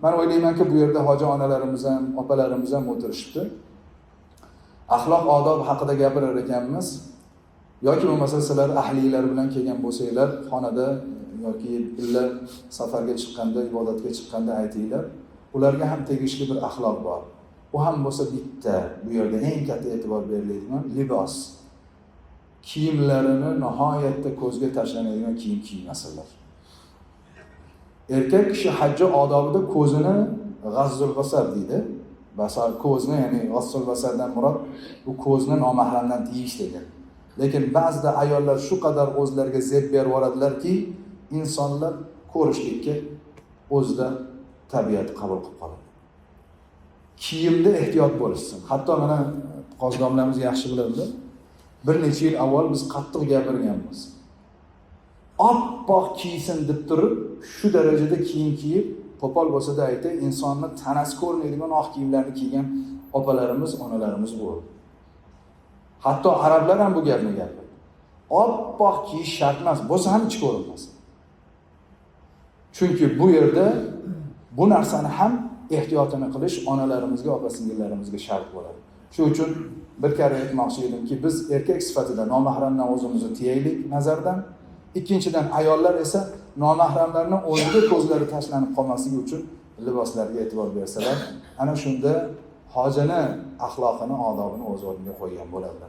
Men o'ylaymanki, bu yerda hoji onalarimiz ham, opalarimiz ham o'tirishibdi. Axloq odob haqida gapirar ekanmiz. Yoki bo'lmasa sizlar ahlilar bilan kelgan bo'lsanglar, xonada yoki billa safarga chiqqanda, ibodatga chiqqanda aytinglar. Ularga ham tegishli bir axloq bor. U ham bo'lsa bitta, bu yerda eng katta e'tibor beriladigan libos. Kiyimlarini nihoyatda ko'zga tashlanadigan kiyim kiymasinlar. Erkak kishi hajji odobida ko'zini g'azzul basar deydi. Basar ko'zni, ya'ni g'azzul basardan murod bu ko'zni nomahramdan tiyish degan. Lekin ba'zida ayollar shu qadar o'zlariga zeb berib yoradilarki, insonlar ko'rishlikka o'zida tabiat qabul qilib qoladi. Kiyimda ehtiyot bo'lishsin. Hatto mana qozdomlarimiz yaxshi biladilar. Bir necha yil avval biz qattiq gapirganmiz. Oppoq kiysin deb turib, shu darajada kiyim kiyib, qo'pol bo'lsa-da aytay, insonni tanasi ko'rinadigan oq kiyimlarni kiygan opalarimiz, onalarimiz bo'ldi. Hatto arablar ham bu gapni gapirdi. Oppoq kiyish shart emas, bo'lsa ham ichi ko'rinmasin. Chunki bu yerda bu narsani ham ehtiyotini qilish onalarimizga, opa-singillarimizga shart bo'ladi. Shuning uchun bir karra aytmoqchi edimki, biz erkak sifatida nomahramdan o'zimizni tiyaylik nazardan. Ikkinchidan, ayollar esa nomahramlarning o'ziga ko'zlari tashlanib qolmasligi uchun liboslarga e'tibor bersalar, ana shunda hojini, axloqini, odobini o'z o'rniga qo'ygan bo'ladilar.